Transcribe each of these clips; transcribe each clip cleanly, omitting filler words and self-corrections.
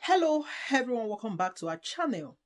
Hello everyone, welcome back to our channel.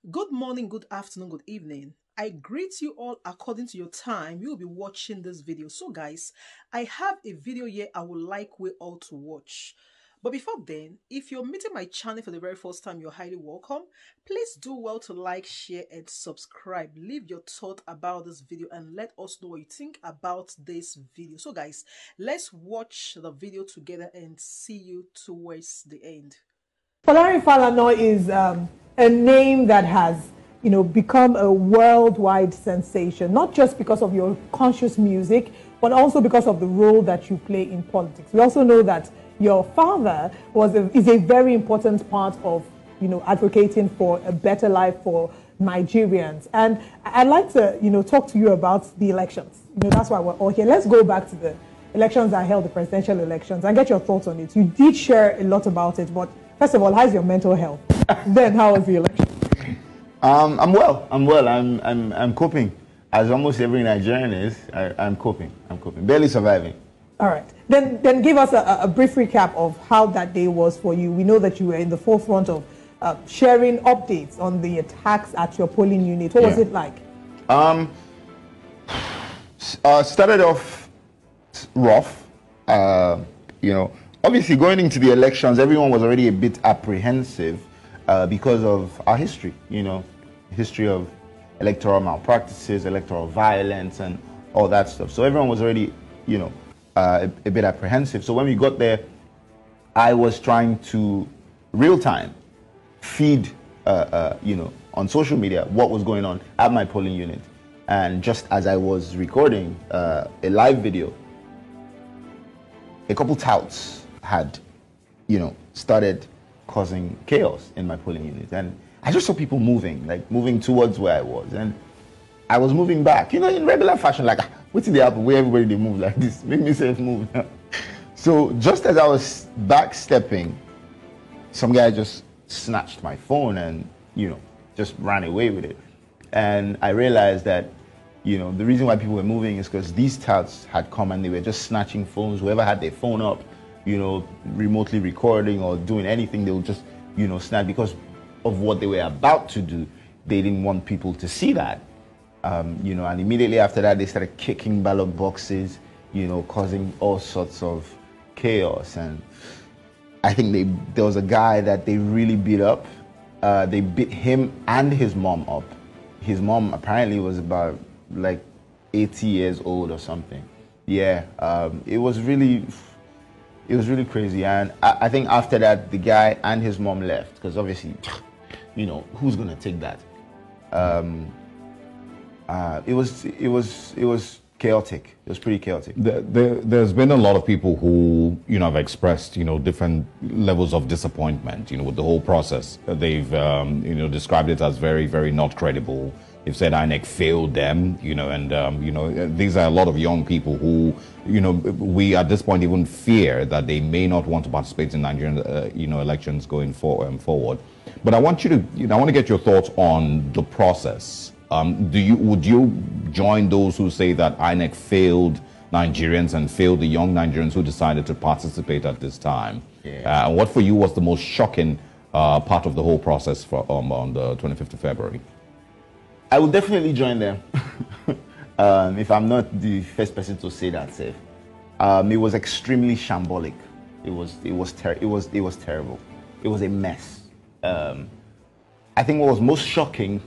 Good morning, good afternoon, good evening. I greet you all according to your time you will be watching this video. So guys, I have a video here I would like we all to watch. But before then, if you're meeting my channel for the very first time, you're highly welcome. Please do well to like, share and subscribe. Leave your thought about this video and let us know what you think about this video. So guys, let's watch the video together and see you towards the end. Folarin Falana is a name that has, become a worldwide sensation, not just because of your conscious music, but also because of the role that you play in politics. We also know that your father is a very important part of, advocating for a better life for Nigerians. And I'd like to, talk to you about the elections. That's why we're all here. Let's go back to the elections that held, the presidential elections, and get your thoughts on it. You did share a lot about it, but first of all, how's your mental health? Then, how was the election? I'm well. I'm coping, as almost every Nigerian is. I'm coping. Barely surviving. All right. Then give us a brief recap of how that day was for you. We know that you were in the forefront of sharing updates on the attacks at your polling unit. What was it like? Started off rough. Obviously, going into the elections, everyone was already a bit apprehensive because of our history, history of electoral malpractices, electoral violence, and all that stuff. So everyone was already, a bit apprehensive. So when we got there, I was trying to real time feed, on social media what was going on at my polling unit. And just as I was recording a live video, a couple touts had, started causing chaos in my polling unit. And I just saw people moving towards where I was. And I was moving back, in regular fashion, like, what's in the happen where everybody they move like this? Make me self move. So just as I was backstepping, some guy just snatched my phone and, just ran away with it. And I realized that, the reason why people were moving is because these touts had come and they were just snatching phones. Whoever had their phone up, remotely recording or doing anything, they would just, snap because of what they were about to do. They didn't want people to see that. And immediately after that, they started kicking ballot boxes, causing all sorts of chaos. And I think there was a guy that they really beat up. They beat him and his mom up. His mom apparently was about like 80 years old or something. Yeah, it was really crazy. And I think after that, the guy and his mom left because obviously, who's gonna take that? It was chaotic. It was pretty chaotic. There's been a lot of people who, have expressed, different levels of disappointment, with the whole process. They've, described it as very, very not credible. They've said INEC failed them, and, these are a lot of young people who, we at this point even fear that they may not want to participate in Nigerian, elections going forward. But I want to get your thoughts on the process. Would you join those who say that INEC failed Nigerians and failed the young Nigerians who decided to participate at this time? Yeah. And what for you was the most shocking part of the whole process on the 25th of February? I will definitely join them. If I'm not the first person to say that, safe. It was extremely shambolic. It was terrible. It was a mess. I think what was most shocking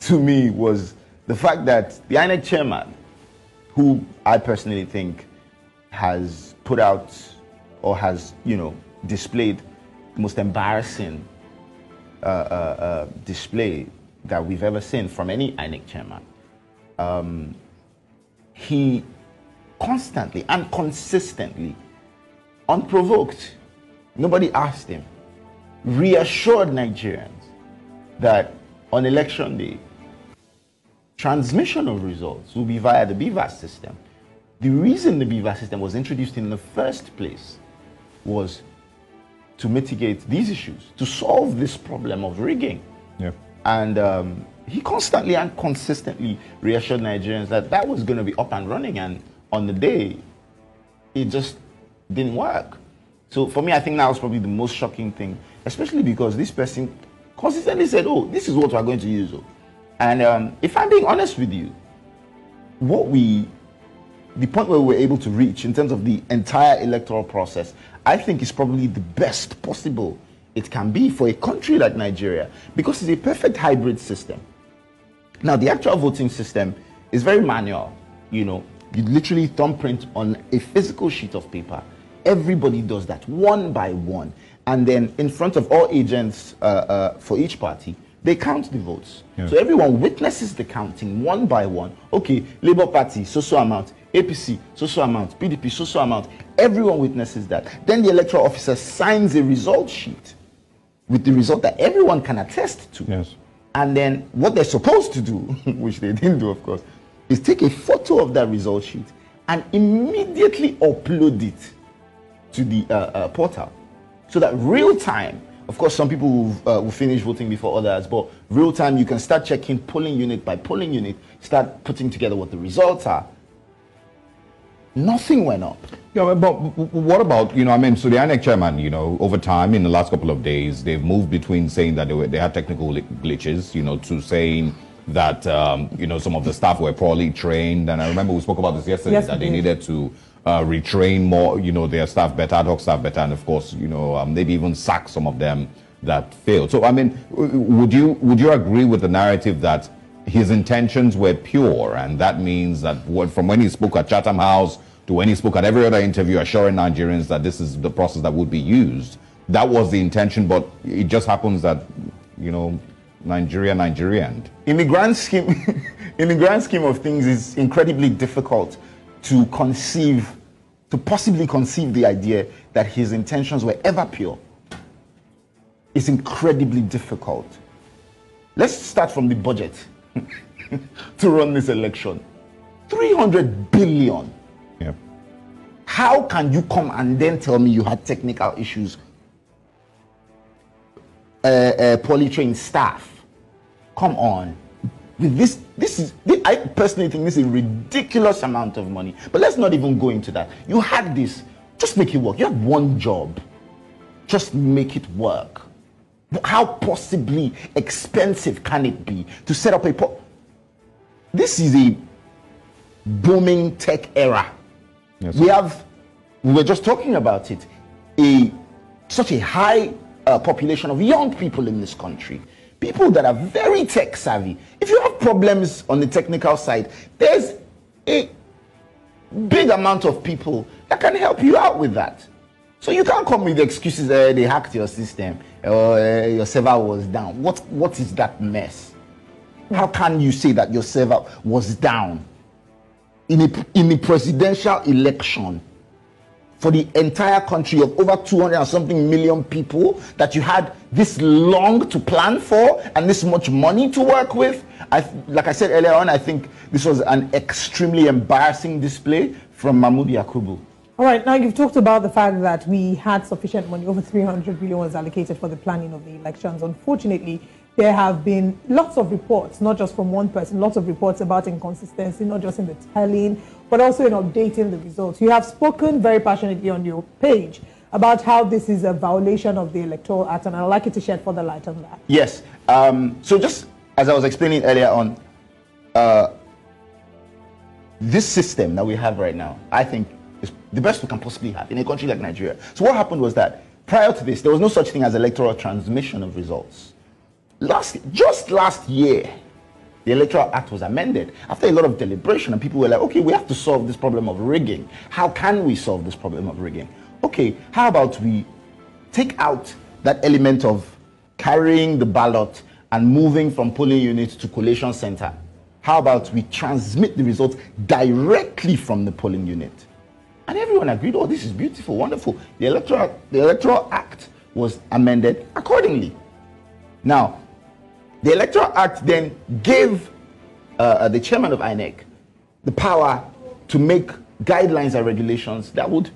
to me was the fact that the INEC chairman, who I personally think has put out or has, displayed the most embarrassing display that we've ever seen from any INEC chairman. He constantly and consistently, unprovoked, nobody asked him, reassured Nigerians that on election day, transmission of results will be via the BVAS system. The reason the BVAS system was introduced in the first place was to mitigate these issues, to solve this problem of rigging. Yeah. And he constantly and consistently reassured Nigerians that was going to be up and running, and on the day, it just didn't work. So for me, I think that was probably the most shocking thing, especially because this person consistently said, oh, this is what we're going to use. Oh. And if I'm being honest with you, the point where we were able to reach in terms of the entire electoral process, I think is probably the best possible it can be for a country like Nigeria, because it's a perfect hybrid system. Now, the actual voting system is very manual. You know, you literally thumbprint on a physical sheet of paper. Everybody does that one by one. And then in front of all agents for each party, they count the votes. Yeah. So everyone witnesses the counting one by one. Okay, Labour Party, so amount. APC, so amount. PDP, so amount. Everyone witnesses that. Then the electoral officer signs a result sheet with the result that everyone can attest to. Yes. And then what they're supposed to do, which they didn't do, of course, is take a photo of that result sheet and immediately upload it to the portal. So that real time, of course, some people will finish voting before others, but real time, you can start checking polling unit by polling unit, start putting together what the results are. Nothing went up. Yeah, but what about, you know, I mean, so the INEC chairman, you know, over time, in the last couple of days, they've moved between saying that they had technical glitches, you know, to saying that, you know, some of the staff were poorly trained. And I remember we spoke about this yesterday, that they needed to retrain more, you know, their staff better, ad hoc staff better, and of course, you know, maybe even sack some of them that failed. So, I mean, would you agree with the narrative that his intentions were pure, and that means that from when he spoke at Chatham House to when he spoke at every other interview assuring Nigerians that this is the process that would be used, that was the intention, but it just happens that, you know, Nigeria. In the grand scheme, of things, it's incredibly difficult to possibly conceive the idea that his intentions were ever pure. It's incredibly difficult. Let's start from the budget to run this election. 300 billion. Yep. How can you come and then tell me you had technical issues? Poorly trained staff. Come on. I personally think this is a ridiculous amount of money. But let's not even go into that. You had this. Just make it work. You had one job. Just make it work. How possibly expensive can it be to set up This is a booming tech era. Yes. We were just talking about it, such a high population of young people in this country, people that are very tech savvy. If you have problems on the technical side, there's a big amount of people that can help you out with that. So you can't come with the excuses, they hacked your system, or your server was down. What is that mess? How can you say that your server was down in a presidential election for the entire country of over 200 and something million people, that you had this long to plan for and this much money to work with? Like I said earlier on, I think this was an extremely embarrassing display from Mahmoud Yakubu. All right, now you've talked about the fact that we had sufficient money, over 300 billion was allocated for the planning of the elections. Unfortunately, there have been lots of reports, not just from one person, lots of reports about inconsistency, not just in the tallying, but also in updating the results. You have spoken very passionately on your page about how this is a violation of the Electoral Act, and I'd like you to shed further light on that. Yes. So just as I was explaining earlier on, this system that we have right now, I think, is the best we can possibly have in a country like Nigeria. So what happened was that prior to this, there was no such thing as electoral transmission of results. Just last year, the Electoral Act was amended after a lot of deliberation, and people were like, okay, we have to solve this problem of rigging. How can we solve this problem of rigging? Okay, how about we take out that element of carrying the ballot and moving from polling unit to collation center? How about we transmit the results directly from the polling unit? And everyone agreed, oh, this is beautiful, wonderful. The Electoral Act was amended accordingly. Now, the Electoral Act then gave the chairman of INEC the power to make guidelines and regulations that would,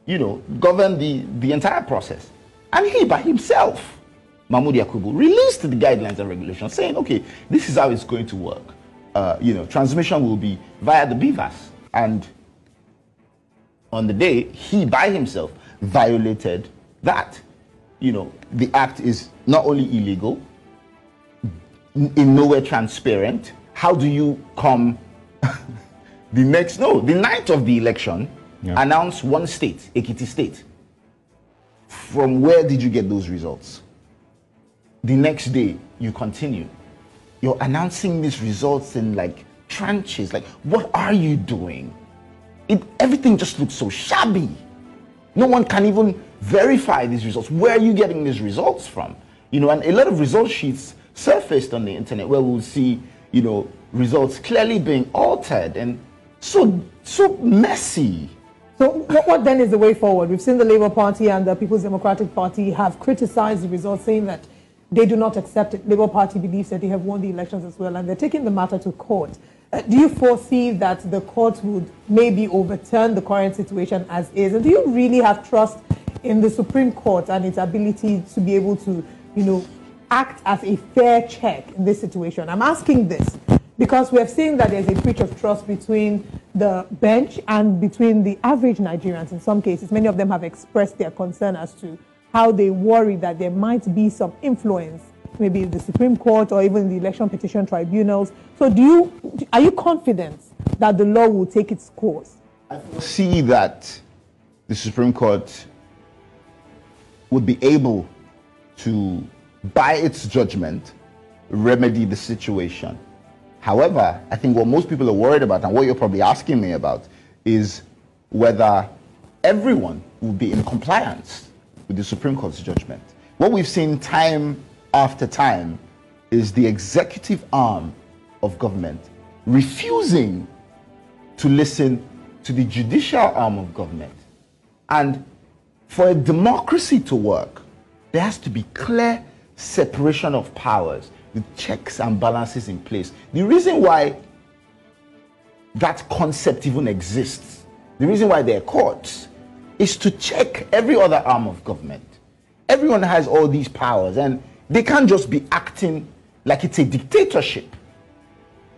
you know, govern the entire process. And he, by himself, Mahmoud Yakubu, released the guidelines and regulations saying, okay, this is how it's going to work. You know, transmission will be via the BVAS. And on the day, he, by himself, violated that. You know, the act is not only illegal, in nowhere transparent. How do you come the night of the election, announce one state, Ekiti State? From where did you get those results? The next day, you continue. You're announcing these results in like tranches. Like, what are you doing? Everything just looks so shabby. No one can even verify these results. Where are you getting these results from? You know, and a lot of result sheets surfaced on the internet where we'll see, you know, results clearly being altered and so messy. So what then is the way forward? We've seen the Labour Party and the People's Democratic Party have criticized the results, saying that they do not accept it. Labour Party believes that they have won the elections as well, and they're taking the matter to court. Do you foresee that the court would maybe overturn the current situation as is? And do you really have trust in the Supreme Court and its ability to be able to, you know, act as a fair check in this situation? I'm asking this because we have seen that there's a breach of trust between the bench and between the average Nigerians in some cases. Many of them have expressed their concern as to how they worry that there might be some influence, maybe the Supreme Court or even the election petition tribunals. So are you confident that the law will take its course? I see that the Supreme Court would be able to, by its judgment, remedy the situation. However, I think what most people are worried about, and what you're probably asking me about, is whether everyone will be in compliance with the Supreme Court's judgment. What we've seen time after time is the executive arm of government refusing to listen to the judicial arm of government. And for a democracy to work, there has to be clear separation of powers, with checks and balances in place. The reason why that concept even exists, the reason why there are courts, is to check every other arm of government. Everyone has all these powers, and they can't just be acting like it's a dictatorship.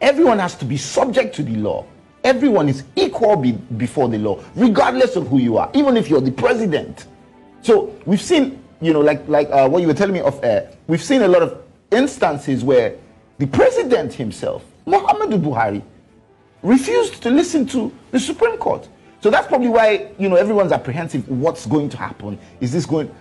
Everyone has to be subject to the law. Everyone is equal before the law, regardless of who you are, even if you're the president. So we've seen, you know, like what you were telling me off air, we've seen a lot of instances where the president himself, Muhammadu Buhari, refused to listen to the Supreme Court. So that's probably why, you know, everyone's apprehensive. What's going to happen? Is this going...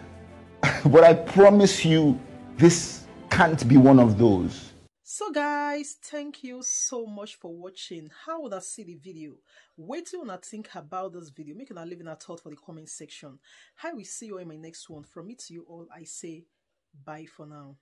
But I promise you, this can't be one of those. So guys, thank you so much for watching. How would I see the video? Wait till you think about this video. Make a leave in a thought for the comment section. I will see you in my next one. From me to you all, I say bye for now.